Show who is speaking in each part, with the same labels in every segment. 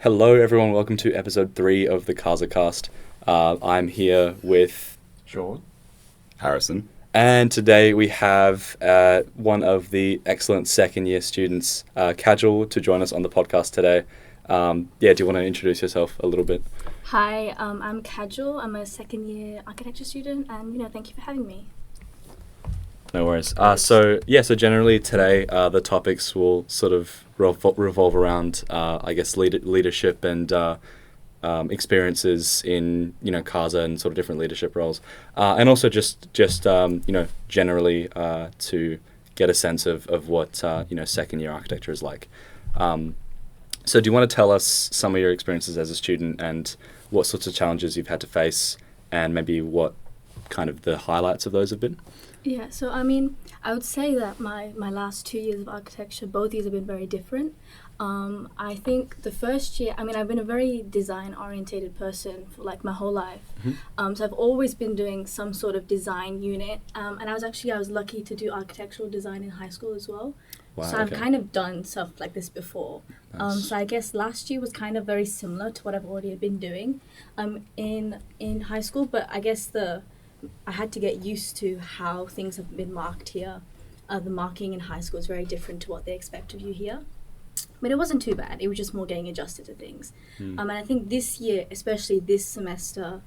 Speaker 1: Hello, everyone. Welcome to episode 3 of the CASAcast. I'm here with
Speaker 2: Shawn.
Speaker 1: Harrison. And today we have one of the excellent second-year students, Kajal, to join us on the podcast today. Do you want to introduce yourself a little bit?
Speaker 3: Hi, I'm Kajal. I'm a second-year architecture student, and thank you for having me.
Speaker 1: No worries. So generally today the topics will sort of revolve around, leadership and experiences in, CASA and sort of different leadership roles. And also just generally to get a sense of what, second year architecture is like. So do you want to tell us some of your experiences as a student and what sorts of challenges you've had to face and maybe what kind of the highlights of those have been?
Speaker 3: Yeah, so I would say that my last 2 years of architecture, both years have been very different. I think the first year, I've been a very design-orientated person for like my whole life.
Speaker 1: Mm-hmm.
Speaker 3: So I've always been doing some sort of design unit. And I was lucky to do architectural design in high school as well.
Speaker 1: Wow,
Speaker 3: so I've kind of done stuff like this before.
Speaker 1: Nice.
Speaker 3: So I guess last year was kind of very similar to what I've already been doing in high school, but I guess I had to get used to how things have been marked here. The marking in high school is very different to what they expect of you here. But it wasn't too bad. It was just more getting adjusted to things. And I think this year, especially this semester,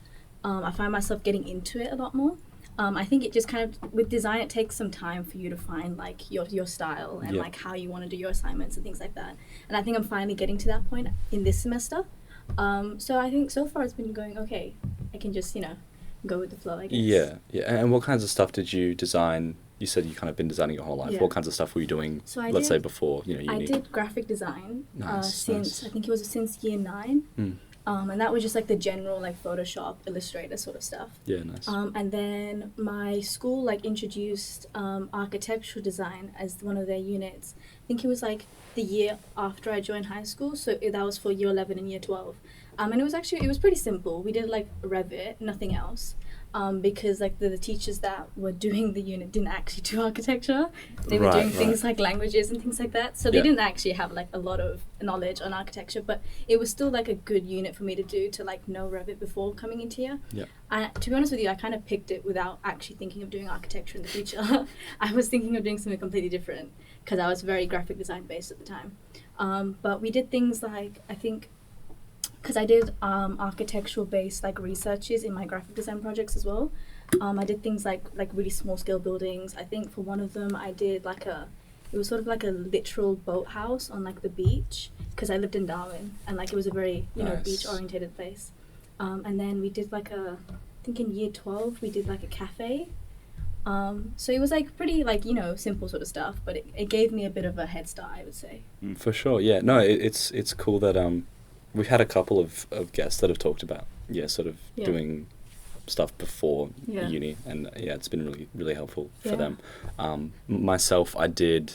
Speaker 3: I find myself getting into it a lot more. I think it just kind of, with design, it takes some time for you to find like your style and like how you want to do your assignments and things like that. And I think I'm finally getting to that point in this semester. So I think so far it's been going okay. I can just, go with the flow, I guess.
Speaker 1: Yeah. And what kinds of stuff did you design? You said you kind of been designing your whole life.
Speaker 3: Yeah.
Speaker 1: What kinds of stuff were you doing, say, before, uni?
Speaker 3: I did graphic design since,
Speaker 1: nice.
Speaker 3: I think it was since year 9.
Speaker 1: Mm.
Speaker 3: And that was just like the general like Photoshop, Illustrator sort of stuff.
Speaker 1: Yeah, nice.
Speaker 3: And then my school like introduced architectural design as one of their units. I think it was like the year after I joined high school. So that was for year 11 and year 12. And it was pretty simple. We did like Revit, nothing else. Because like the teachers that were doing the unit didn't actually do architecture. They were doing things like languages and things like that. So they didn't actually have like a lot of knowledge on architecture, but it was still like a good unit for me to do to like know Revit before coming into here.
Speaker 1: Yeah.
Speaker 3: And to be honest with you, I kind of picked it without actually thinking of doing architecture in the future. I was thinking of doing something completely different because I was very graphic design based at the time. But we did things like, I think, because I did architectural based like researches in my graphic design projects as well. I did things like really small scale buildings. I think for one of them I did it was sort of like a literal boathouse on like the beach because I lived in Darwin and like it was a very
Speaker 1: Nice.
Speaker 3: beach orientated place. And then we did I think in year 12 we did like a cafe. So it was like pretty like simple sort of stuff, but it gave me a bit of a head start, I would say.
Speaker 1: For sure, yeah. No, it's cool that we've had a couple of guests that have talked about doing stuff before uni, and it's been really, really helpful for them. Myself, I did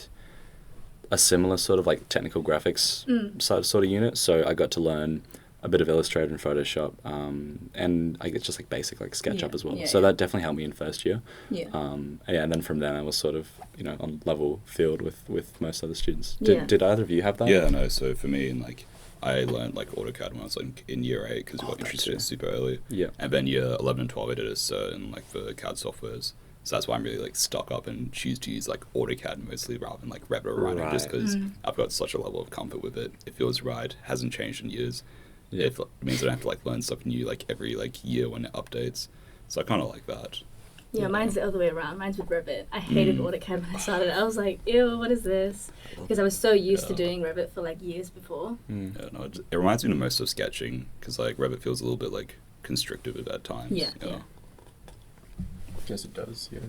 Speaker 1: a similar sort of like technical graphics sort of unit, so I got to learn a bit of Illustrator and Photoshop, and I guess just like basic like SketchUp as well. So that definitely helped me in first year. And then from then I was sort of on level field with most other students. Did either of you have that?
Speaker 4: Yeah, no. So for me, I learned like AutoCAD when I was like in year 8 because we got interested in super early.
Speaker 1: Yeah.
Speaker 4: And then year 11 and 12 I did a cert in like for CAD softwares. So that's why I'm really like stuck up and choose to use like AutoCAD mostly rather than like Revit or Rhino just because I've got such a level of comfort with it. It feels right, hasn't changed in years.
Speaker 1: Yeah.
Speaker 4: It means I don't have to like learn stuff new like every like year when it updates. So I kind of like that.
Speaker 3: Yeah, mine's the other way around. Mine's with Revit. I hated AutoCAD when I started. I was like, ew, what is this? Because I was so used to doing Revit for like years before.
Speaker 4: Yeah, no, it reminds me the most of sketching because like Revit feels a little bit like constrictive at times.
Speaker 3: Yeah.
Speaker 2: Yes, it does, yeah.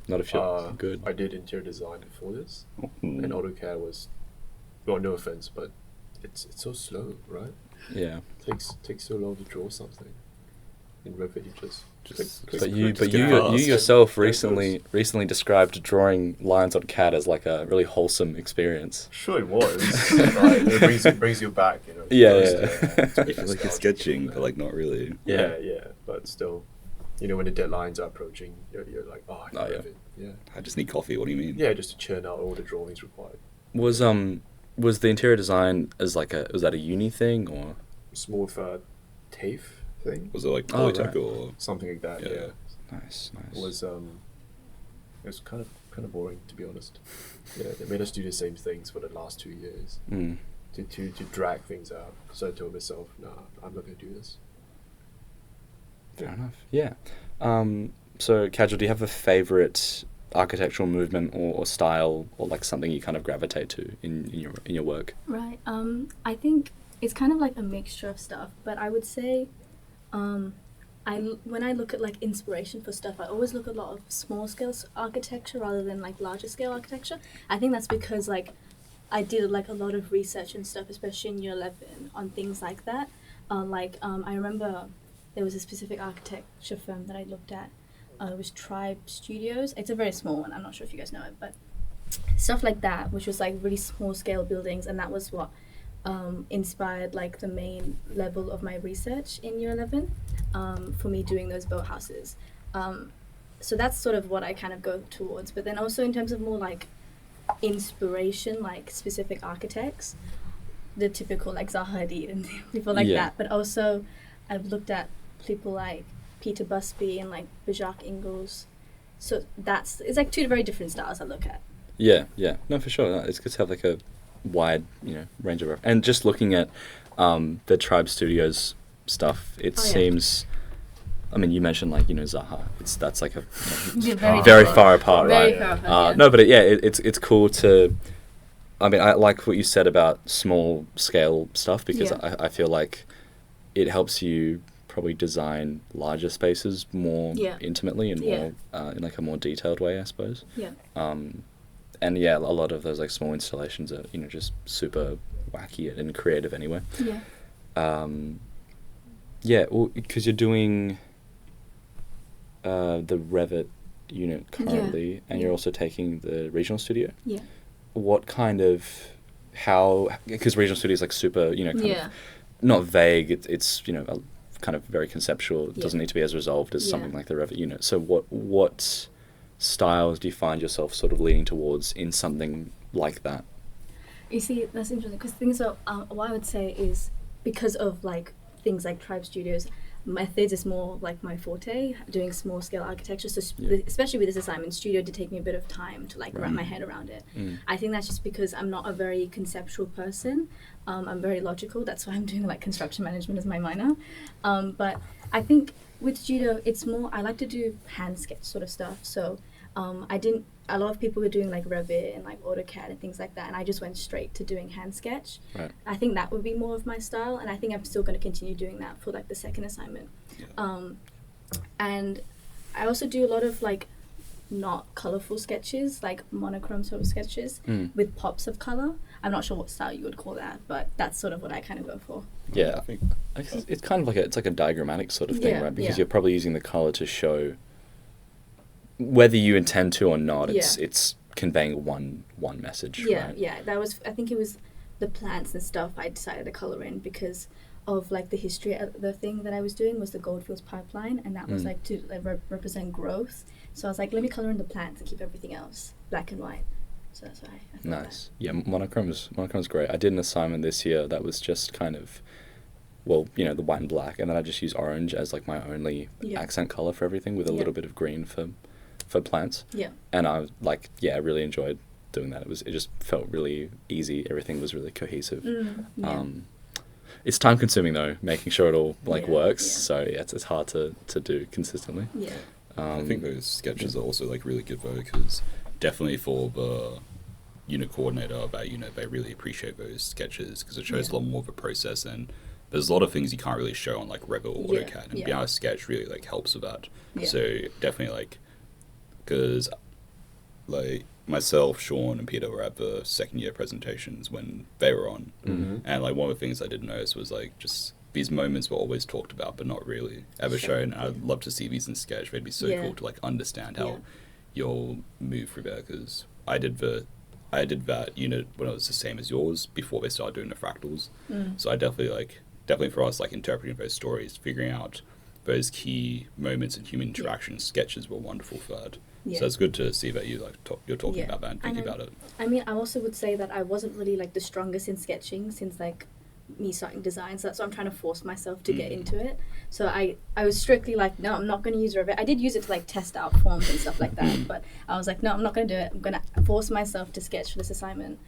Speaker 1: Not if you're good.
Speaker 2: I did interior design before this, and AutoCAD was, well, no offense, but it's so slow, right?
Speaker 1: Yeah.
Speaker 2: Takes so long to draw something. In Revit, you just
Speaker 1: But you yourself recently described drawing lines on CAD as like a really wholesome experience.
Speaker 2: Sure, it was. Right? It brings you back,
Speaker 1: Yeah.
Speaker 4: I feel like you're sketching, but like not really.
Speaker 2: Yeah. But still, when the deadlines are approaching, you're like, I Revit. Yeah.
Speaker 4: I just need coffee. What do you mean?
Speaker 2: Yeah, just to churn out all the drawings required.
Speaker 1: Was was the interior design as like was that a uni thing or?
Speaker 2: It's more of a TAFE thing.
Speaker 4: Was it like
Speaker 1: Oh,
Speaker 4: Polytech
Speaker 1: right.
Speaker 4: or
Speaker 2: Something like that, yeah.
Speaker 1: Nice.
Speaker 2: It was kind of boring, to be honest. Yeah, they made us do the same things for the last 2 years to drag things out. So I told myself, nah, I'm not going to do this.
Speaker 1: Fair enough. Yeah. So, Kajal, do you have a favorite architectural movement or style or like something you kind of gravitate to in your work?
Speaker 3: Right. I think it's kind of like a mixture of stuff, but I would say, when I look at like inspiration for stuff, I always look at a lot of small scale architecture rather than like larger scale architecture. I think that's because like I did like a lot of research and stuff, especially in year 11, on things like that. I remember there was a specific architecture firm that I looked at. It was Tribe Studios. It's a very small one. I'm not sure if you guys know it, but stuff like that, which was like really small scale buildings, and that was what inspired like the main level of my research in year 11 for me doing those boathouses. So that's sort of what I kind of go towards. But then also in terms of more like inspiration, like specific architects, the typical like Zaha Hadid and people like that. But also I've looked at people like Peter Busby and like Bajak Ingalls. So it's like two very different styles I look at. Yeah.
Speaker 1: No, for sure. No, it's good to have like a wide, range of... And just looking at the Tribe Studios stuff, it seems... I mean, you mentioned like, Zaha. That's like a very far apart, right?
Speaker 3: Very far apart,
Speaker 1: No, but it's cool to... I mean, I like what you said about small scale stuff because I feel like it helps you probably design larger spaces more intimately and more in like a more detailed way, I suppose.
Speaker 3: Yeah.
Speaker 1: And a lot of those like small installations are just super wacky and creative anyway. Well, because you're doing the Revit unit currently, and you're also taking the regional studio.
Speaker 3: Yeah.
Speaker 1: What kind of because regional studio is like super kind of not vague. It's kind of very conceptual. It doesn't need to be as resolved as something like the Revit unit. So what styles do you find yourself sort of leaning towards in something like that?
Speaker 3: You see, that's interesting because things are, what I would say is because of like things like Tribe Studios, methods is more like my forte, doing small scale architecture. So especially with this assignment, studio did take me a bit of time to like wrap my head around it. I think that's just because I'm not a very conceptual person. I'm very logical. That's why I'm doing like construction management as my minor. But I think with studio, it's more, I like to do hand sketch sort of stuff. So a lot of people were doing like Revit and like AutoCAD and things like that, and I just went straight to doing hand sketch.
Speaker 1: Right.
Speaker 3: I think that would be more of my style, and I think I'm still going to continue doing that for like the second assignment. And I also do a lot of like not colorful sketches, like monochrome sort of sketches with pops of color. I'm not sure what style you would call that, but that's sort of what I kind of go for.
Speaker 1: Yeah, I think it's kind of like it's like a diagrammatic sort of thing, right? Because you're probably using the color to show whether you intend to or not. It's conveying one message. Right?
Speaker 3: That was, I think it was the plants and stuff I decided to color in because of like the history of the thing that I was doing was the Goldfields pipeline, and that was like to like, represent growth. So I was like, let me color in the plants and keep everything else black and white. So that's why I thought
Speaker 1: nice. That. Yeah, monochrome's great. I did an assignment this year that was just kind of, well, the white and black, and then I just used orange as like my only accent color for everything with a little bit of green for plants. Yeah. And I was like, I really enjoyed doing that. It just felt really easy. Everything was really cohesive. It's time consuming though, making sure it all works. Yeah. So it's hard to do consistently. Yeah.
Speaker 4: I think those sketches are also like really good though, because definitely for the unit coordinator of our unit, they really appreciate those sketches because it shows a lot more of a process, and there's a lot of things you can't really show on like Revit or AutoCAD, and being able to sketch really like helps with that. Yeah. So definitely like, because like myself, Shawn, and Peter were at the second year presentations when they were on, and like one of the things I did notice was like just these moments were always talked about but not really ever shown. And I'd love to see these in sketch. It'd be so cool to like understand how you'll move through there, because I did that unit when it was the same as yours before they started doing the fractals. So I definitely for us, like interpreting those stories, figuring out those key moments in human interaction, sketches were wonderful for that.
Speaker 3: Yeah.
Speaker 4: So it's good to see that you you're talking about that and thinking about it.
Speaker 3: I mean, I also would say that I wasn't really like the strongest in sketching since like me starting design, so that's why I'm trying to force myself to get into it. So I was strictly like, no, I'm not going to use Revit. I did use it to like test out forms and stuff like that, but I was like, no, I'm not going to do it. I'm going to force myself to sketch for this assignment.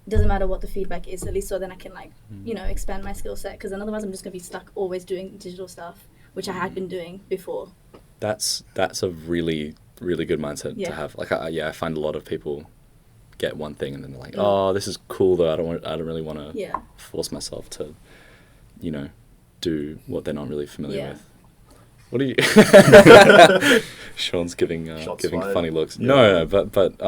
Speaker 3: It doesn't matter what the feedback is, at least so then I can like, you know, expand my skill set, because otherwise I'm just going to be stuck always doing digital stuff, which I had been doing before.
Speaker 1: That's a really, really good mindset to have. Like, I find a lot of people get one thing and then they're like, oh, this is cool though. I don't really want to force myself to, you know, do what they're not really familiar with. What are you? Sean's giving funny looks. Yeah. No, but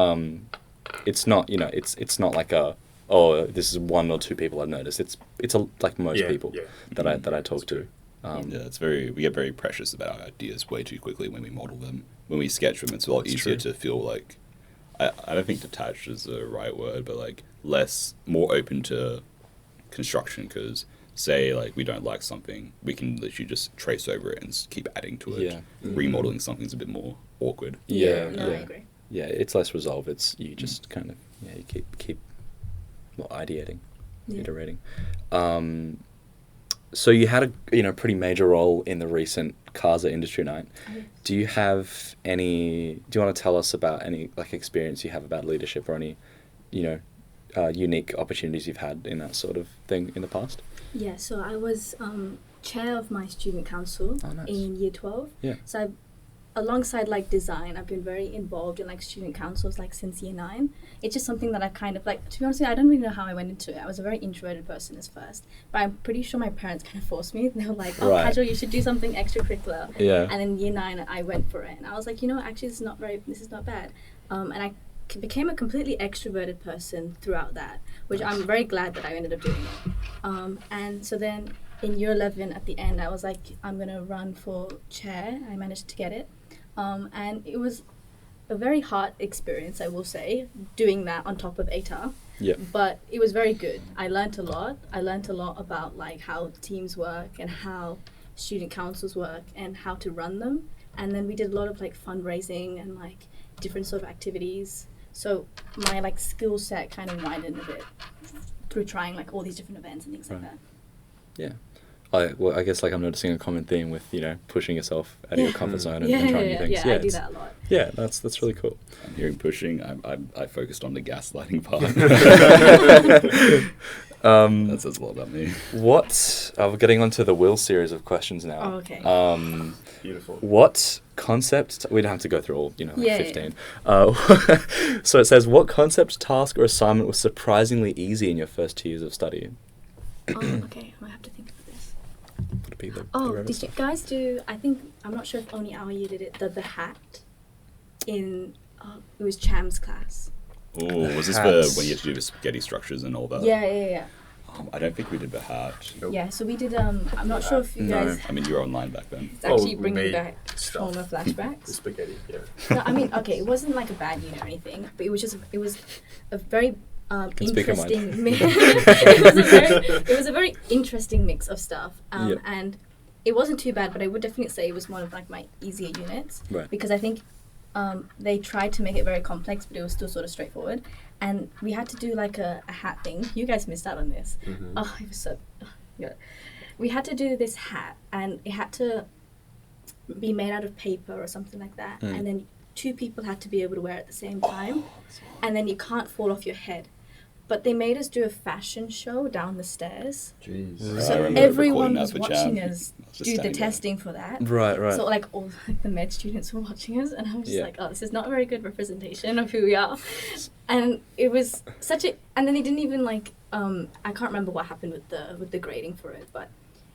Speaker 1: it's not, you know, it's not like this is one or two people I've noticed. It's like most people that I talk to.
Speaker 4: We get very precious about our ideas way too quickly when we model them. When we sketch them, it's a lot easier to feel like, I don't think detached is the right word, but like more open to construction, because say like we don't like something, we can literally just trace over it and keep adding to it. Remodeling something's a bit more awkward.
Speaker 3: I agree.
Speaker 1: Yeah, it's less resolve. It's you just kind of you keep ideating, iterating. So you had a pretty major role in the recent CASA Industry Night. Do you want to tell us about any like experience you have about leadership, or any, unique opportunities you've had in that sort of thing in the past?
Speaker 3: Yeah, so I was chair of my student council in year 12. Yeah. So alongside like design, I've been very involved in like student councils like since year 9. It's just something that I kind of like, to be honest with you, I don't really know how I went into it. I was a very introverted person at first, but I'm pretty sure my parents kind of forced me. They were like, Kajal, you should do something extracurricular. Yeah. And then year 9, I went for it. And I was like, actually this is not bad. And I became a completely extroverted person throughout that, which I'm very glad that I ended up doing it. And so then in year 11 at the end, I was like, I'm going to run for chair. I managed to get it. And it was a very hard experience, I will say, doing that on top of ATAR. Yeah. But it was very good. I learned a lot. I learned a lot about like how teams work and how student councils work and how to run them. And then we did a lot of like fundraising and like different sort of activities. So my like skill set kind of widened a bit through trying like all these different events and things like that.
Speaker 1: Yeah. I guess like I'm noticing a common theme with pushing yourself out of your comfort zone and trying new things.
Speaker 3: Yeah, I do that a lot.
Speaker 1: Yeah, that's really cool.
Speaker 4: I'm hearing pushing. I focused on the gaslighting part. That says a lot about me.
Speaker 1: We're getting onto the Will series of questions now.
Speaker 3: Oh, okay.
Speaker 2: Beautiful.
Speaker 1: What concept? We don't have to go through all 15. So it says, what concept, task, or assignment was surprisingly easy in your first 2 years of study?
Speaker 3: Okay. I have to think.
Speaker 1: Would it be the
Speaker 3: did you guys do, I'm not sure if only our year did it, the hat in, it was Cham's class.
Speaker 4: Oh, was this for when you had to do the spaghetti structures and all that?
Speaker 3: Yeah.
Speaker 4: I don't think we did the hat.
Speaker 3: Nope. Yeah, so we did, I'm not sure if you guys...
Speaker 4: I mean, you were online back then.
Speaker 3: It's actually bringing back trauma flashbacks.
Speaker 2: The spaghetti, yeah.
Speaker 3: No, I mean, okay, it wasn't like a bad unit or anything, but it was a very... interesting mix. It was a very interesting mix of stuff, and it wasn't too bad, but I would definitely say it was one of like my easier units, because I think they tried to make it very complex, but it was still sort of straightforward. And we had to do like a hat thing. You guys missed out on this. Mm-hmm. Oh, it was so good. We had to do this hat, and it had to be made out of paper or something like that, and then 2 people had to be able to wear it at the same time, and then you can't fall off your head. But they made us do a fashion show down the stairs. Jeez. So everyone was watching us do the testing for that. Right. So like all like the med students were watching us, and I was just like, oh, this is not a very good representation of who we are. And it was and then they didn't even like, I can't remember what happened with the grading for it, but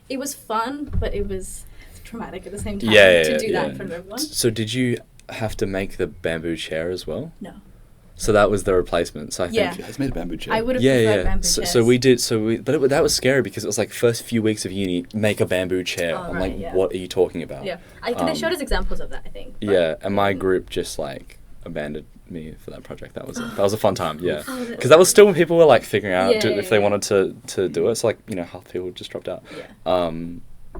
Speaker 3: it was fun, but it was traumatic at the same time to do that in front of everyone.
Speaker 1: So did you have to make the bamboo chair as well?
Speaker 3: No.
Speaker 1: So that was the replacement. So I think
Speaker 4: you guys made a bamboo chair.
Speaker 3: I would have preferred bamboo chairs.
Speaker 1: So we did. But that was scary because it was like first few weeks of uni, make a bamboo chair. I'm like, what are you talking about?
Speaker 3: Yeah, they showed us examples of that, I think.
Speaker 1: Yeah, and my group just like abandoned me for that project. That was a fun time. Yeah, because that was still when people were like figuring out if they wanted to do it. So like half the people just dropped out. Yeah.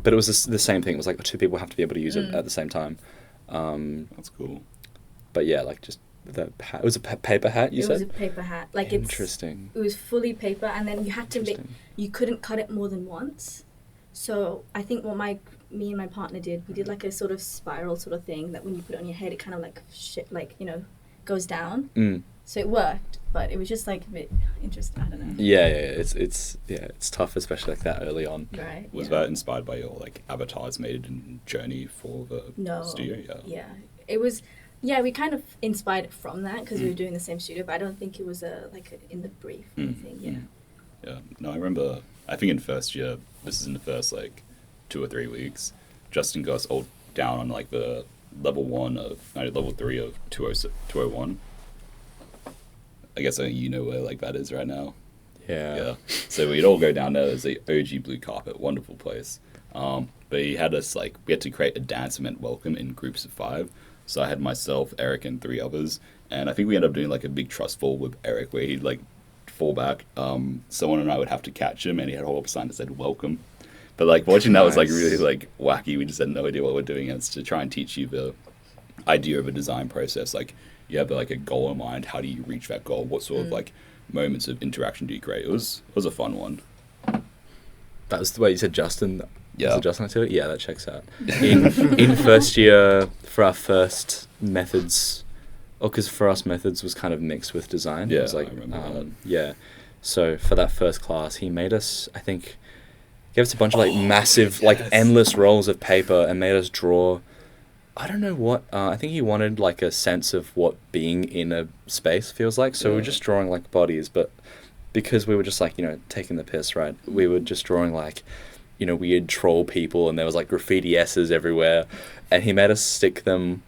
Speaker 1: But it was the same thing. It was like 2 people have to be able to use it at the same time.
Speaker 4: That's cool.
Speaker 1: But yeah, like just the hat. It was a paper hat, you said?
Speaker 3: It was a paper hat. Like
Speaker 1: Interesting.
Speaker 3: It was fully paper, and then you had to you couldn't cut it more than once. So I think what me and my partner did, we did like a sort of spiral sort of thing that when you put it on your head, it kind of like goes down. So it worked, but it was just like a bit interesting. I don't know.
Speaker 1: Yeah. It's tough, especially like that early on.
Speaker 3: Right.
Speaker 4: Was that inspired by your like avatars made in journey for the studio?
Speaker 3: Yeah. It was. Yeah, we kind of inspired it from that because we were doing the same studio, but I don't think it was in the brief or anything. Yeah.
Speaker 4: Yeah. No, I remember. I think in first year, this is in the first like 2 or 3 weeks, Justin got us all down on like the level 3 of 201. I guess you know where like that is right now.
Speaker 1: Yeah.
Speaker 4: So we'd all go down there. There's the OG blue carpet, wonderful place. But he had us we had to create a dance event welcome in groups of 5. So I had myself, Eric, and 3 others, and I think we ended up doing like a big trust fall with Eric, where he'd like fall back. Someone and I would have to catch him, and he had a whole sign that said "Welcome." But like watching that was like really like wacky. We just had no idea what we're doing, and it's to try and teach you the idea of a design process. Like you have like a goal in mind. How do you reach that goal? What sort of like moments of interaction do you create? It was a fun one.
Speaker 1: That was the way you said Justin.
Speaker 4: Yeah.
Speaker 1: Justin to it? Yeah, that checks out. In first year, for our first methods, because for us methods was kind of mixed with design.
Speaker 4: Yeah,
Speaker 1: it was like,
Speaker 4: I remember that.
Speaker 1: Yeah. So for that first class, he made us, I think, gave us a bunch of like massive, like endless rolls of paper and made us draw. I don't know what, I think he wanted like a sense of what being in a space feels like. So we were just drawing like bodies, but because we were just like, taking the piss, right? We were just drawing like, weird troll people, and there was like graffiti S's everywhere, and he made us stick them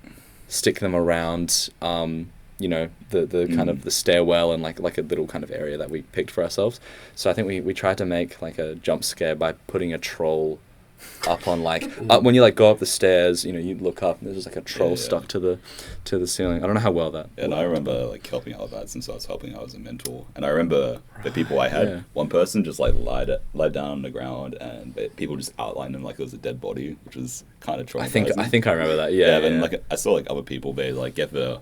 Speaker 1: around, the kind of the stairwell and like a little kind of area that we picked for ourselves. So I think we tried to make like a jump scare by putting a troll up on like when you like go up the stairs, you look up and there's like a troll stuck to the ceiling. I don't know how well that.
Speaker 4: And I remember like helping out with that since I was helping out as a mentor. And I remember the people I had, one person just like lied down on the ground, and people just outlined him like it was a dead body, which was kind of traumatizing.
Speaker 1: I think I remember that. Yeah.
Speaker 4: Then like I saw like other people, they like get the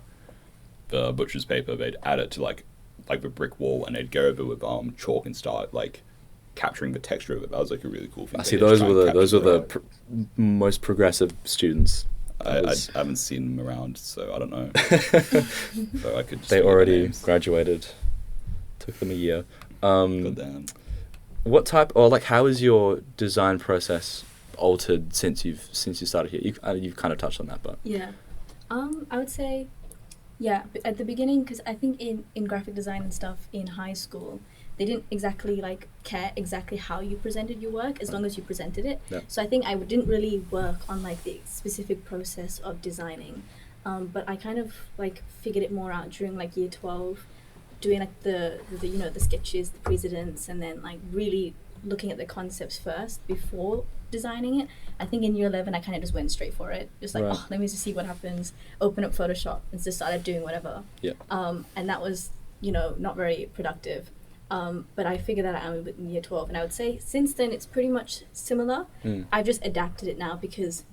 Speaker 4: butcher's paper, they'd add it to like the brick wall, and they'd go over with chalk and start like capturing the texture of it. That was like a really cool thing.
Speaker 1: I see those were the most progressive students.
Speaker 4: I haven't seen them around, so I don't know. So I could. Just
Speaker 1: they already graduated. Took them a year.
Speaker 4: Good damn.
Speaker 1: What type, or like, how is your design process altered since you started here? You've kind of touched on that, but
Speaker 3: I would say, at the beginning, because I think in graphic design and stuff in high school, they didn't exactly like care exactly how you presented your work as long as you presented it. Yeah. So I think I didn't really work on like the specific process of designing, but I kind of like figured it more out during like year 12, doing like the sketches, the precedents, and then like really looking at the concepts first before designing it. I think in year 11 I kind of just went straight for it, just like let me just see what happens, open up Photoshop and just started doing whatever. And that was not very productive. But I figured that out in year 12, and I would say since then it's pretty much similar. I've just adapted it now because,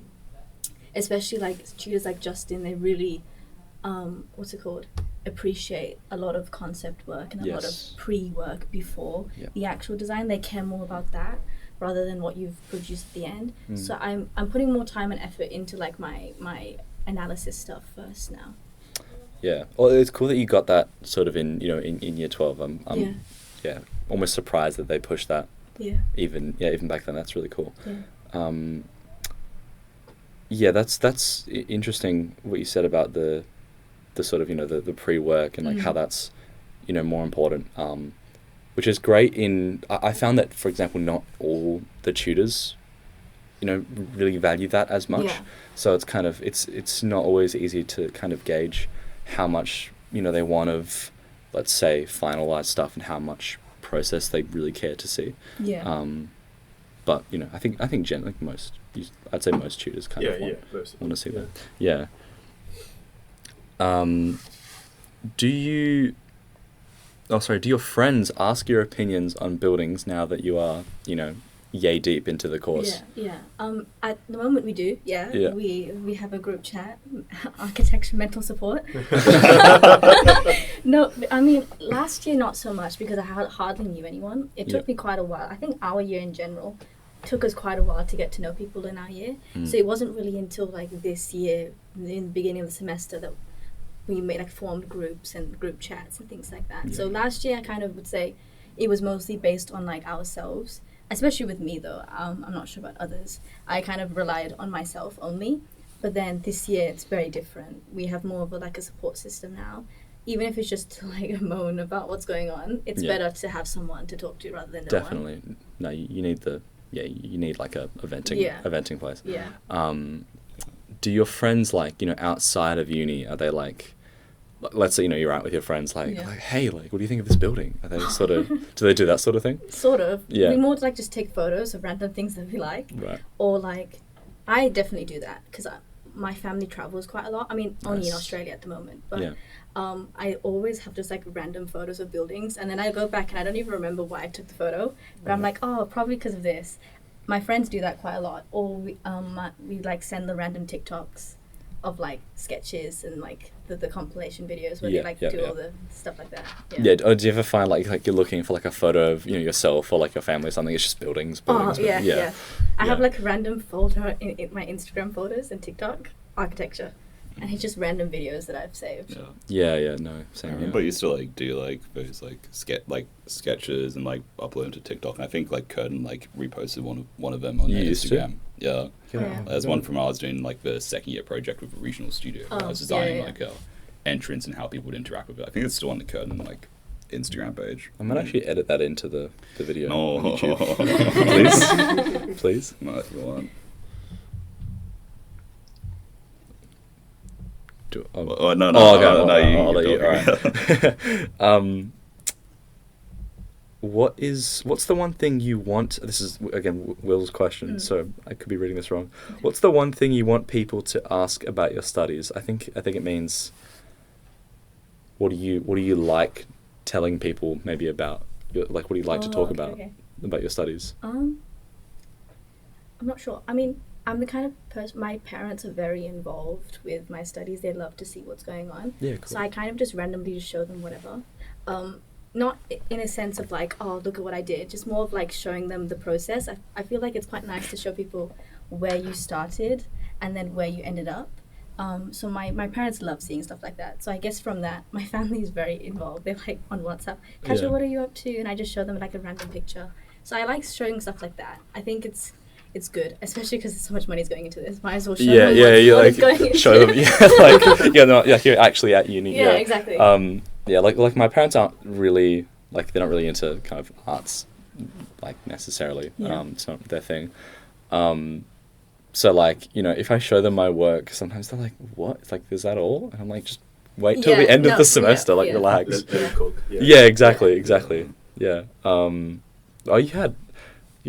Speaker 3: especially like tutors like Justin, they really, appreciate a lot of concept work and a lot of pre-work before the actual design. They care more about that rather than what you've produced at the end. So I'm putting more time and effort into like my analysis stuff first now. Yeah.
Speaker 1: Well, it's cool that you got that sort of in year 12. I'm almost surprised that they pushed that. Even back then. That's really cool. That's interesting what you said about the sort of the pre-work and like how that's more important. Which is great. I found that, for example, not all the tutors really value that as much. So it's kind of it's not always easy to kind of gauge how much they want of, let's say, finalized stuff and how much process they really care to see. But I think generally I'd say most tutors kind of want to see that. Do your friends ask your opinions on buildings now that you are yay deep into the course?
Speaker 3: At the moment we do.
Speaker 1: Yeah.
Speaker 3: We have a group chat, architecture mental support. No, I mean last year not so much because I hardly knew anyone. It took me quite a while. I think our year in general took us quite a while to get to know people in our year. So it wasn't really until like this year, in the beginning of the semester, that we made like formed groups and group chats and things like that. So last year I kind of would say it was mostly based on like ourselves, especially with me though. I'm not sure about others. I kind of relied on myself only. But then this year it's very different. We have more of a support system now. Even if it's just to like moan about what's going on, it's better to have someone to talk to rather than no
Speaker 1: Definitely.
Speaker 3: one.
Speaker 1: No, you need you need like a venting place.
Speaker 3: Yeah.
Speaker 1: Do your friends outside of uni, are they like, let's say you're out with your friends like hey, like what do you think of this building? Are they sort of do they do that sort of thing?
Speaker 3: Sort of.
Speaker 1: Yeah.
Speaker 3: We more like just take photos of random things that we like.
Speaker 1: Right.
Speaker 3: Or like I definitely do that because my family travels quite a lot. I mean, only in Australia at the moment, but I always have just like random photos of buildings, and then I go back and I don't even remember why I took the photo, but I'm like, oh, probably because of this. My friends do that quite a lot, or we like send the random TikToks of like sketches and like the compilation videos where they do all the stuff like that.
Speaker 1: Or do you ever find like you're looking for like a photo of yourself or like your family or something? It's just buildings.
Speaker 3: I have like a random folder in my Instagram photos and TikTok architecture, and it's just random videos that I've saved.
Speaker 1: No, same here.
Speaker 4: But you still like do like those like sketches and like upload them to TikTok, and I think like Curtin like reposted one of them on Instagram. There's one from I was doing like the second year project with a regional studio. I was designing like a entrance and how people would interact with it. I think it's still on the Curtin like Instagram page.
Speaker 1: I might actually edit that into the video on
Speaker 4: No.
Speaker 1: YouTube. Please.
Speaker 4: No, if you want.
Speaker 1: No.
Speaker 4: I'll
Speaker 1: let you. All right. What's the one thing you want? This is again Will's question, so I could be reading this wrong. What's the one thing you want people to ask about your studies? I think it means. What do you like telling people maybe about your, like what do you like to talk about your studies?
Speaker 3: I'm not sure. I mean, I'm the kind of person, my parents are very involved with my studies. They love to see what's going on.
Speaker 1: Yeah, cool.
Speaker 3: So I kind of just randomly just show them whatever. Not in a sense of like, oh, look at what I did. Just more of like showing them the process. I feel like it's quite nice to show people where you started and then where you ended up. So my parents love seeing stuff like that. So I guess from that, my family is very involved. They're like on WhatsApp, Kajal, what are you up to? And I just show them like a random picture. So I like showing stuff like that. I think it's good, especially because so much money is going into this. Might as well show them what it's going into.
Speaker 1: Show them, you're actually at uni.
Speaker 3: Yeah, exactly.
Speaker 1: Like my parents aren't really, like, they're not really into kind of arts, like, necessarily. It's not their thing. So, like, if I show them my work, sometimes they're like, what? It's like, is that all? And I'm like, just wait till the end of the semester, relax. Yeah, exactly. Yeah. You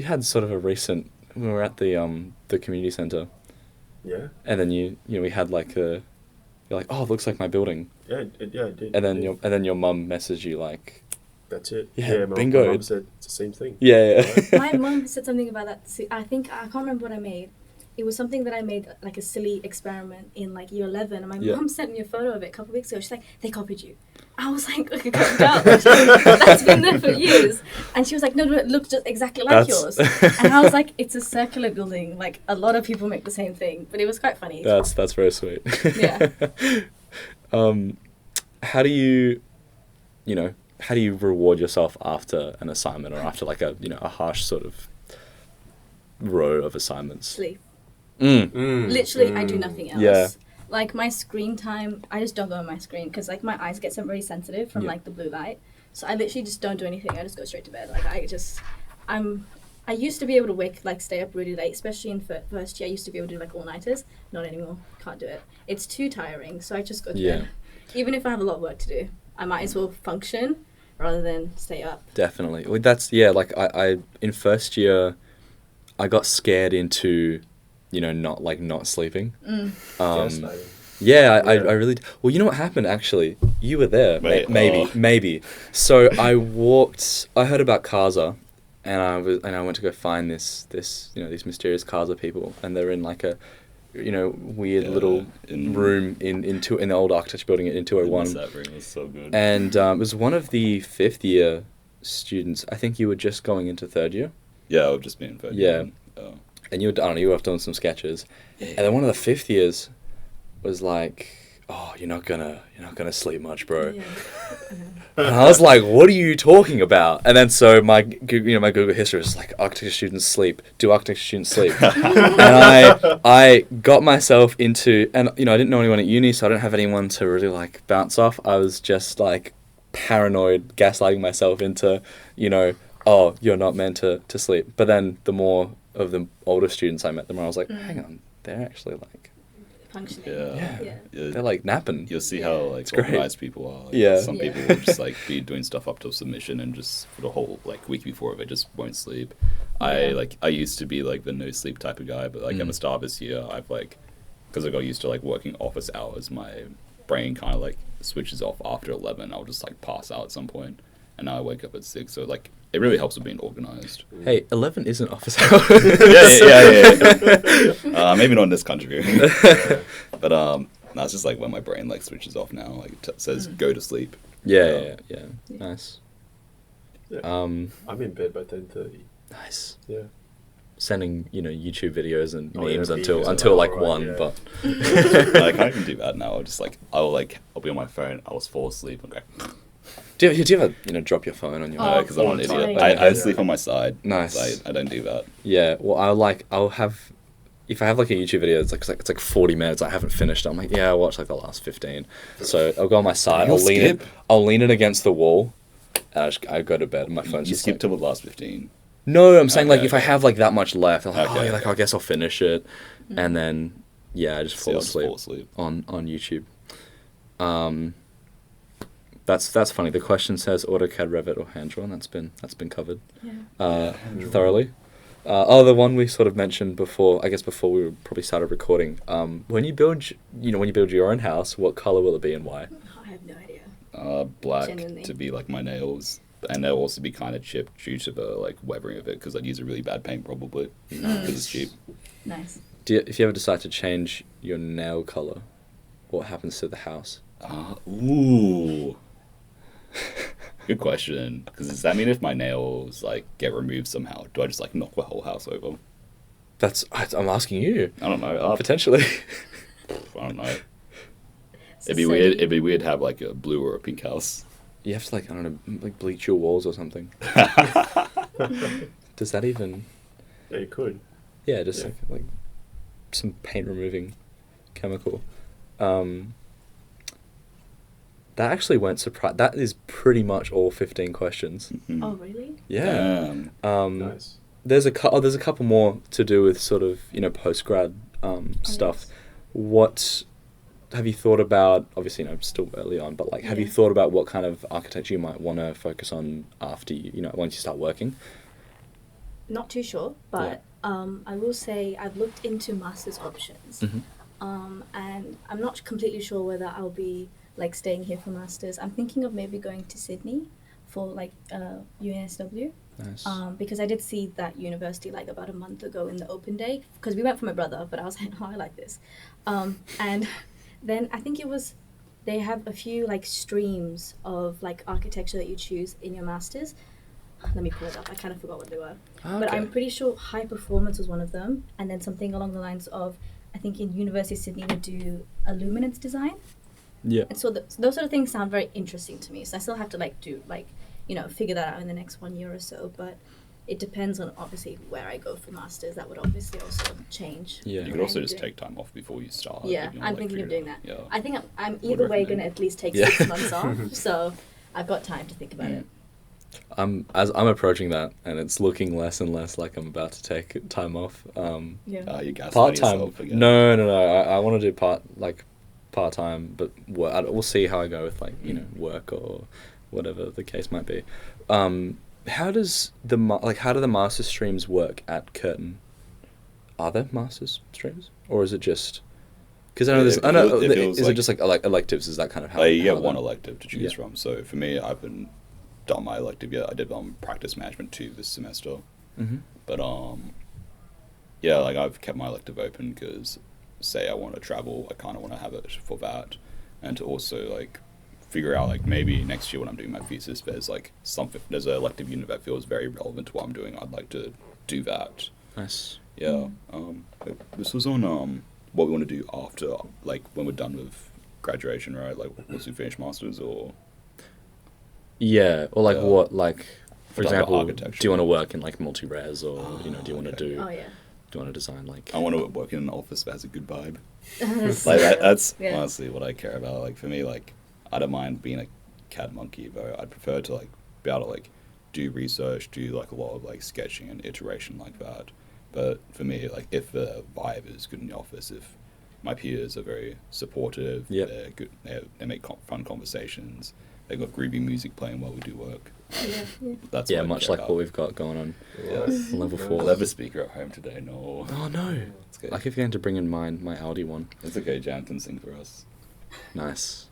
Speaker 1: had sort of a recent, we were at the community centre.
Speaker 2: Yeah.
Speaker 1: And then we had like you're like, oh, it looks like my building.
Speaker 2: Yeah, I did.
Speaker 1: And then your mum messaged you like,
Speaker 2: that's it.
Speaker 1: Yeah,
Speaker 2: bingo. My mum said it's the same thing.
Speaker 1: Yeah.
Speaker 3: My mum said something about that. I can't remember what I made. It was something that I made like a silly experiment in like year 11, and my mum sent me a photo of it a couple of weeks ago. She's like, they copied you. I was like, okay, that's been there for years. And she was like, no, it looks just exactly like yours. And I was like, it's a circular building. Like a lot of people make the same thing, but it was quite funny.
Speaker 1: That's very sweet.
Speaker 3: Yeah.
Speaker 1: How do you reward yourself after an assignment or after like a harsh sort of row of assignments?
Speaker 3: Sleep.
Speaker 1: Literally,
Speaker 3: I do nothing else.
Speaker 1: Yeah.
Speaker 3: Like my screen time, I just don't go on my screen because like my eyes get very sensitive from like the blue light. So I literally just don't do anything. I just go straight to bed. Like I used to be able to stay up really late, especially in first year. I used to be able to do like all-nighters. Not anymore. Can't do it. It's too tiring. So I just go to bed. Even if I have a lot of work to do, I might as well function rather than stay up. Definitely.
Speaker 1: Well, that's like I in first year, I got scared into, not sleeping. I really... Well, you know what happened, actually? You were there. Maybe. So I heard about CASA, and I went to go find this these mysterious CASA people, and they're in like a weird little room in the old architecture building in 201.
Speaker 5: That room was so good.
Speaker 1: And it was one of the 5th year students. I think you were just going into 3rd year.
Speaker 5: Yeah, I've just been in 3rd year.
Speaker 1: And you were doing some sketches, and then one of the 5th years was like, "Oh, you're not gonna sleep much, bro." Yeah. And I was like, "What are you talking about?" And then so my Google history was like, "Architecture students sleep. Do architecture students sleep?" And I got myself into, and I didn't know anyone at uni, so I didn't have anyone to really like bounce off. I was just like paranoid, gaslighting myself into, oh, you're not meant to sleep. But then the more of the older students I met, the more I was like, hang on, they're actually like
Speaker 3: functioning.
Speaker 5: Yeah.
Speaker 1: They're like napping.
Speaker 5: You'll see how like organized people are. Like, some people will just like be doing stuff up till submission, and just for the whole like week before they just won't sleep. I used to be like the no sleep type of guy, but like at the start of this year, I've like, because I got used to like working office hours, my brain kind of like switches off after 11. I'll just like pass out at some point, and now I wake up at 6. So like it really helps with being organized.
Speaker 1: Hey, 11 isn't office hours.
Speaker 5: yeah. Maybe not in this country. But no, it's just like when my brain like switches off now, like it says go to sleep.
Speaker 1: Yeah. Nice.
Speaker 2: Yeah. I'm in bed by 10:30.
Speaker 1: Nice.
Speaker 2: Yeah.
Speaker 1: Sending YouTube videos and memes until like 1, but
Speaker 5: I can't even do that now. I'll be on my phone. I'll just fall asleep and go.
Speaker 1: Do you ever drop your phone on your?
Speaker 5: No, because I'm an idiot. I sleep on my side.
Speaker 1: Nice.
Speaker 5: I don't do that.
Speaker 1: Yeah. Well, if I have like a YouTube video, it's like 40 minutes. I haven't finished. I'm like, I'll watch like the last 15. So I'll go on my side. I'll lean it against the wall, and I go to bed. And my phone's
Speaker 5: You
Speaker 1: just
Speaker 5: skip
Speaker 1: like,
Speaker 5: till the last 15.
Speaker 1: No, I'm saying like if I have like that much left, I'm like,
Speaker 5: Okay.
Speaker 1: I guess I'll finish it, and then I just fall asleep on YouTube. That's funny. The question says AutoCAD, Revit, or hand drawn. That's been covered thoroughly. The one we sort of mentioned before. I guess before we probably started recording. When you build your own house, what color will it be and why?
Speaker 3: I have no idea.
Speaker 5: Black.
Speaker 3: Genuinely.
Speaker 5: To be like my nails. And they'll also be kind of chipped due to the like weathering of it, because I'd use a really bad paint probably because it's cheap.
Speaker 3: Nice.
Speaker 1: If you ever decide to change your nail color, what happens to the house?
Speaker 5: Ooh. Good question. Because does that mean if my nails like get removed somehow, do I just like knock the whole house over?
Speaker 1: I'm asking you.
Speaker 5: I don't know.
Speaker 1: Potentially.
Speaker 5: I don't know. It'd be weird. It'd be weird to have like a blue or a pink house.
Speaker 1: You have to like, I don't know, like bleach your walls or something. Does that even?
Speaker 2: Yeah, you could.
Speaker 1: Yeah, just like some paint removing chemical. That actually went surprise. That is pretty much all 15 questions.
Speaker 5: Mm-hmm.
Speaker 3: Oh really?
Speaker 1: Yeah.
Speaker 2: Nice.
Speaker 1: There's a couple more to do with sort of post-grad stuff.
Speaker 3: Yes.
Speaker 1: What have you thought about? Obviously, still early on, but like, have you thought about what kind of architecture you might want to focus on after once you start working?
Speaker 3: Not too sure, but I will say I've looked into master's options, and I'm not completely sure whether I'll be like staying here for masters. I'm thinking of maybe going to Sydney for like UNSW.
Speaker 1: Nice.
Speaker 3: Because I did see that university like about a month ago in the open day, because we went for my brother, but I was like, I like this, and then I think they have a few like streams of like architecture that you choose in your masters. Let me pull it up. I kind of forgot what they were. Okay. But I'm pretty sure high performance was one of them, and then something along the lines of, I think in University of Sydney they do a luminance design.
Speaker 1: Yeah.
Speaker 3: And so those sort of things sound very interesting to me. So I still have to figure that out in the next 1 year or so. But it depends on obviously where I go for masters. That would obviously also change.
Speaker 1: Yeah.
Speaker 5: You could also just take time off before you start.
Speaker 3: Yeah, I'm thinking of doing that.
Speaker 5: Yeah.
Speaker 3: I think I'm either way going to at least take 6 months off. So I've got time to think about it.
Speaker 1: As I'm approaching that, and it's looking less and less like I'm about to take time off.
Speaker 5: You gaslight
Speaker 1: part-time.
Speaker 5: yourself again.
Speaker 1: No. I want to do part-time, but we'll see how I go with work or whatever the case might be. How do the master streams work at Curtin? Are there master's streams, or is it just? Because is it just like electives? Is that kind of how?
Speaker 5: You get one elective to choose from. So for me, I've been done my elective yet. I did practice management 2 this semester.
Speaker 1: Mm-hmm.
Speaker 5: But yeah, like I've kept my elective open because, say I want to travel, I kind of want to have it for that, and to also like figure out like maybe next year when I'm doing my thesis, there's an elective unit that feels very relevant to what I'm doing. I'd like to do that.
Speaker 1: Nice.
Speaker 5: Yeah. This was on what we want to do after, like when we're done with graduation, right? Like once we finish masters, or
Speaker 1: yeah, or like what, like for
Speaker 5: like
Speaker 1: example,
Speaker 5: architecture.
Speaker 1: do you want to work in like multi-res, or do you want to do?
Speaker 3: Oh yeah.
Speaker 1: Do you want to design like?
Speaker 5: I want to work in an office that has a good vibe.
Speaker 3: That's
Speaker 5: Like that's
Speaker 3: Yeah.
Speaker 5: honestly what I care about. Like for me, like I don't mind being a CAD monkey, but I'd prefer to like be able to like do research, do like a lot of like sketching and iteration like that. But for me, like if the vibe is good in the office, if my peers are very supportive,
Speaker 1: Yep.
Speaker 5: they're good, they make fun conversations, they've got groovy music playing while we do work.
Speaker 3: yeah.
Speaker 5: That's
Speaker 1: Yeah,
Speaker 5: what I
Speaker 1: much
Speaker 5: care
Speaker 1: like
Speaker 5: about.
Speaker 1: what we've got going on.
Speaker 5: Yes.
Speaker 1: Level 4.
Speaker 5: I'll have a speaker at home today. No,
Speaker 1: Oh no!
Speaker 5: it's good.
Speaker 1: I keep forgetting to bring in my Audi one.
Speaker 5: It's okay. Jan can sing for us.
Speaker 1: Nice.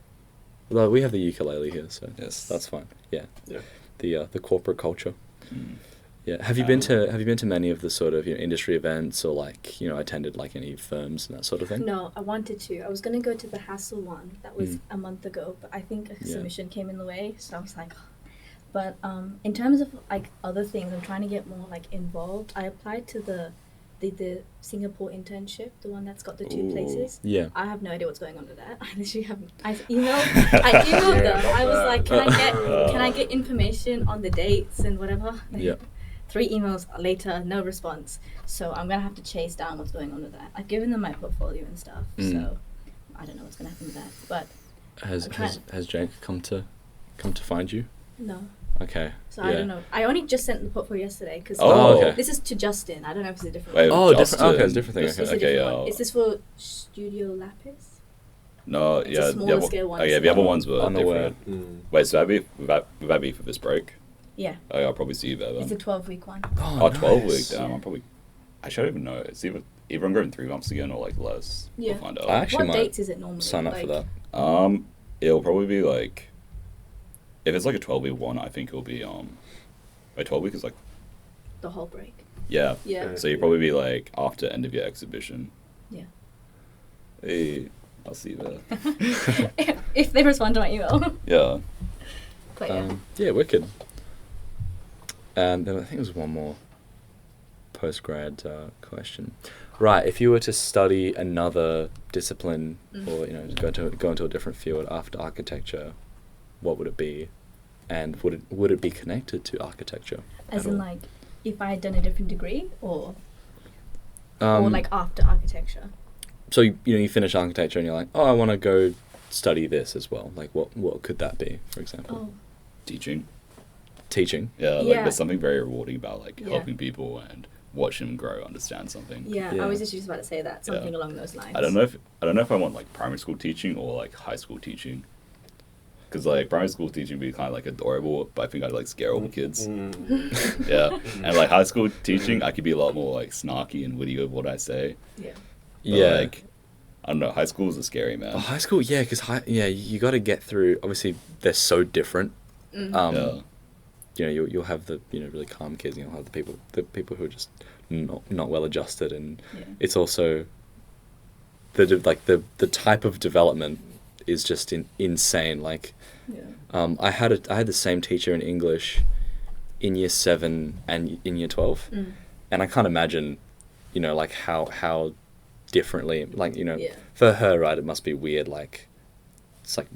Speaker 1: Although we have the ukulele here, so
Speaker 5: Yes.
Speaker 1: that's fine. Yeah.
Speaker 2: Yeah.
Speaker 1: The corporate culture.
Speaker 5: Mm.
Speaker 1: Yeah. Have you been to many of the sort of industry events, or like attended like any firms and that sort of thing?
Speaker 3: No, I wanted to. I was gonna go to the Hassel one that was
Speaker 1: Mm.
Speaker 3: a month ago, but I think a
Speaker 1: Yeah.
Speaker 3: submission came in the way, so I was like. But in terms of like other things, I'm trying to get more like involved. I applied to the Singapore internship, the one that's got the 2
Speaker 5: Ooh.
Speaker 3: places.
Speaker 1: Yeah.
Speaker 3: I have no idea what's going on with that. I literally haven't. I emailed them. I was like, can I get information on the dates and whatever?
Speaker 1: Yeah.
Speaker 3: 3 emails later, no response. So I'm gonna have to chase down what's going on with that. I've given them my portfolio and stuff,
Speaker 1: Mm.
Speaker 3: so I don't know what's gonna happen with that. But
Speaker 1: Has Jake come to find you?
Speaker 3: no,
Speaker 1: Okay.
Speaker 3: so
Speaker 1: yeah.
Speaker 3: I don't know. I only just sent the portfolio yesterday because
Speaker 1: Oh, okay.
Speaker 3: this is to Justin. I don't know if it's a different
Speaker 5: Wait,
Speaker 3: one.
Speaker 1: Oh,
Speaker 5: Justin.
Speaker 1: different. Okay, it's a different thing.
Speaker 5: This
Speaker 1: Okay.
Speaker 3: It's a
Speaker 5: okay,
Speaker 3: different one.
Speaker 5: yeah.
Speaker 3: Is this for Studio Lapis?
Speaker 5: No,
Speaker 3: It's a
Speaker 5: yeah,
Speaker 3: smaller
Speaker 5: the
Speaker 3: scale one.
Speaker 5: Oh yeah, the other ones were
Speaker 1: Unaware.
Speaker 5: different. Wait, so would that be for this break?
Speaker 3: Yeah,
Speaker 5: Oh, yeah, I'll probably see you there then.
Speaker 3: it's a 12-week one.
Speaker 5: Oh, 12
Speaker 1: nice.
Speaker 5: week. Damn,
Speaker 3: Yeah.
Speaker 5: I'm probably. I should even know. It's either I'm going 3 months again or like less.
Speaker 3: Yeah.
Speaker 5: We'll find
Speaker 1: I
Speaker 5: out.
Speaker 1: actually
Speaker 3: What
Speaker 1: might
Speaker 3: dates is it normally?
Speaker 1: sign up for
Speaker 3: Like,
Speaker 1: that.
Speaker 5: It'll probably be like, if it's like a 12-week one, I think it'll be a 12-week is like,
Speaker 3: the whole break.
Speaker 5: yeah.
Speaker 3: Yeah.
Speaker 5: So you'll probably be like after end of year exhibition.
Speaker 3: Yeah.
Speaker 5: Hey, I'll see you there.
Speaker 3: If they respond to my email.
Speaker 5: Yeah.
Speaker 3: But yeah.
Speaker 1: Yeah, wicked. And then I think there's one more post-grad question. Right, if you were to study another discipline, or go into a different field after architecture, what would it be? And would it be connected to architecture?
Speaker 3: As
Speaker 1: at
Speaker 3: in
Speaker 1: all?
Speaker 3: like, if I had done a different degree, or
Speaker 1: Um,
Speaker 3: like after architecture.
Speaker 1: So you finish architecture and you're like, oh, I want to go study this as well. Like, what could that be, for example?
Speaker 3: Oh,
Speaker 5: Teaching.
Speaker 1: Teaching.
Speaker 5: Yeah, like
Speaker 3: Yeah.
Speaker 5: there's something very rewarding about like
Speaker 3: Yeah.
Speaker 5: helping people and watching them grow, understand something.
Speaker 3: yeah.
Speaker 1: Yeah.
Speaker 3: I was just about to say that, something
Speaker 5: Yeah.
Speaker 3: along those lines.
Speaker 5: I don't know if I want like primary school teaching or like high school teaching. Because like primary school teaching would be kind of like adorable, but I think I'd like scare all the kids. Yeah, and like high school teaching, I could be a lot more like snarky and witty with what I say.
Speaker 3: Yeah.
Speaker 5: But,
Speaker 1: Yeah.
Speaker 5: like, I don't know. High school is a scary man.
Speaker 1: Oh, high school, yeah, because you got to get through. Obviously, they're so different.
Speaker 5: Yeah.
Speaker 1: You'll have the really calm kids, and you'll have the people who are just not well adjusted, and
Speaker 3: Yeah.
Speaker 1: it's also the type of development is just insane. Like,
Speaker 3: Yeah.
Speaker 1: I had the same teacher in English in year 7 and in year 12, and I can't imagine, like how differently, like
Speaker 3: Yeah.
Speaker 1: for her, right, it must be weird, like it's like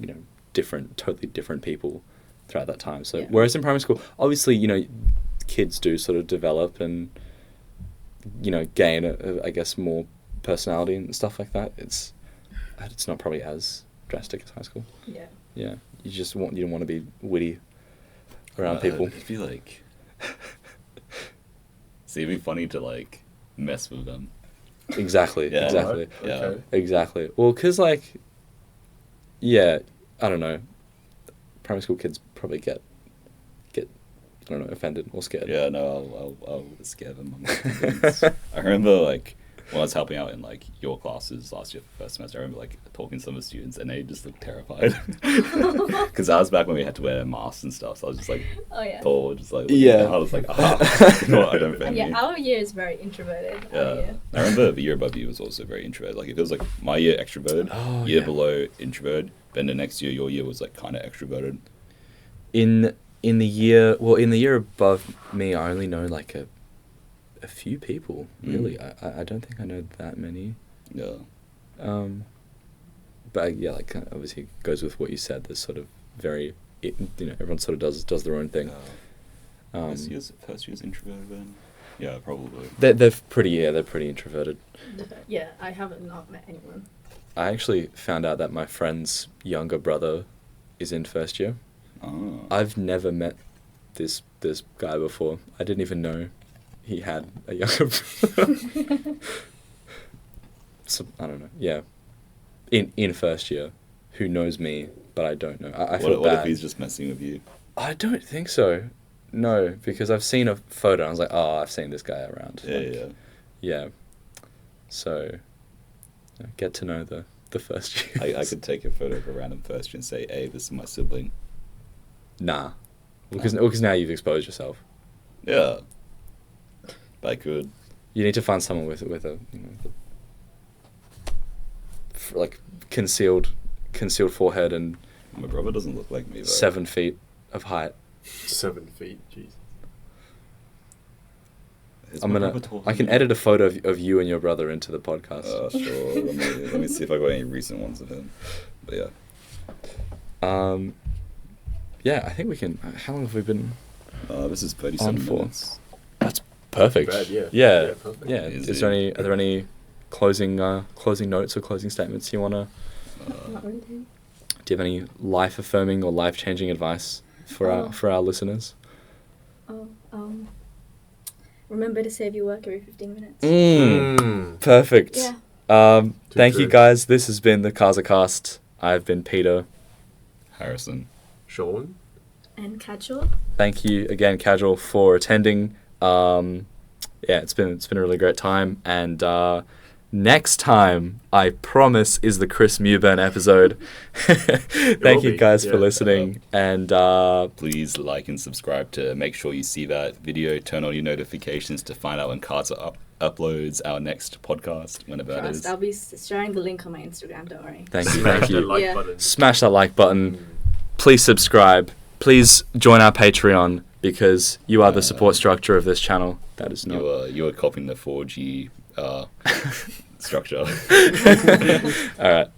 Speaker 1: totally different people throughout that time. So
Speaker 3: Yeah.
Speaker 1: whereas in primary school, obviously kids do sort of develop and gain I guess more personality and stuff like that. It's not probably as drastic as high school.
Speaker 3: Yeah.
Speaker 1: Yeah, you don't want to be witty around people.
Speaker 5: It'd be like, see, it'd be funny to like mess with them.
Speaker 1: Exactly.
Speaker 5: Yeah.
Speaker 1: Exactly.
Speaker 5: Yeah.
Speaker 2: Okay.
Speaker 1: Exactly. Well, because like, yeah, I don't know. Primary school kids probably get I don't know, offended or scared.
Speaker 5: Yeah, no, I'll scare them. I remember like when I was helping out in like your classes last year for first semester, I remember like talking to some of the students and they just looked terrified because that was back when we had to wear masks and stuff. So I was just like, tall, just like I was like, no, I don't fit
Speaker 3: in. Our year is very introverted.
Speaker 5: Yeah, I remember the year above you was also very introverted. Like it was like my year extroverted, year below introverted. Then the next year, your year was like kind of extroverted.
Speaker 1: In the year above me, I only know like a few people, really. I don't think I know that many.
Speaker 5: Yeah.
Speaker 1: But yeah, like obviously it goes with what you said. There's sort of very, everyone sort of does their own thing.
Speaker 5: First year's introverted then? Yeah, probably.
Speaker 1: They're pretty introverted.
Speaker 3: Yeah, I haven't not met anyone.
Speaker 1: I actually found out that my friend's younger brother is in first year.
Speaker 5: Oh.
Speaker 1: I've never met this guy before. I didn't even know he had a younger brother. So, I don't know. Yeah. In first year, who knows me, but I don't know. I feel bad.
Speaker 5: What if he's just messing with you?
Speaker 1: I don't think so. No, because I've seen a photo and I was like, I've seen this guy around. Yeah. So, get to know the first year.
Speaker 5: I could take a photo of a random first year and say, hey, this is my sibling.
Speaker 1: Nah. Because now you've exposed yourself.
Speaker 5: Yeah. But I could.
Speaker 1: You need to find someone with a like concealed forehead and
Speaker 5: my brother doesn't look like me though.
Speaker 1: 7 feet of height.
Speaker 2: 7 feet, jeez.
Speaker 1: I can edit a photo of you and your brother into the podcast.
Speaker 5: Sure. let me see if I got any recent ones of him. But yeah.
Speaker 1: Yeah, I think we can. How long have we been?
Speaker 5: This is 37 minutes.
Speaker 1: That's perfect.
Speaker 2: Bad, yeah.
Speaker 1: Yeah.
Speaker 2: Perfect.
Speaker 1: Yeah. Are there any closing notes or closing statements you wanna?
Speaker 3: Not really.
Speaker 1: Do you have any life affirming or life changing advice for our listeners?
Speaker 3: Remember to save your work every 15 minutes.
Speaker 1: Perfect.
Speaker 3: Yeah.
Speaker 1: Thank you guys. This has been the CASAcast. I've been Peter.
Speaker 5: Harrison.
Speaker 2: Shawn.
Speaker 3: And Kajal.
Speaker 1: Thank you again, Kajal, for attending. It's been a really great time, and next time, I promise, is the Chris Mewburn episode. Thank you guys for listening, and
Speaker 5: please like and subscribe to make sure you see that video. Turn on your notifications to find out when CASA uploads our next podcast, whenever that is.
Speaker 3: I'll be sharing the link on my Instagram. Don't worry.
Speaker 1: Thank you.
Speaker 2: Smash that like button.
Speaker 1: Smash that like button. Please subscribe. Please join our Patreon because you are the support structure of this channel. That is not.
Speaker 5: You are copying the 4G structure.
Speaker 1: All right.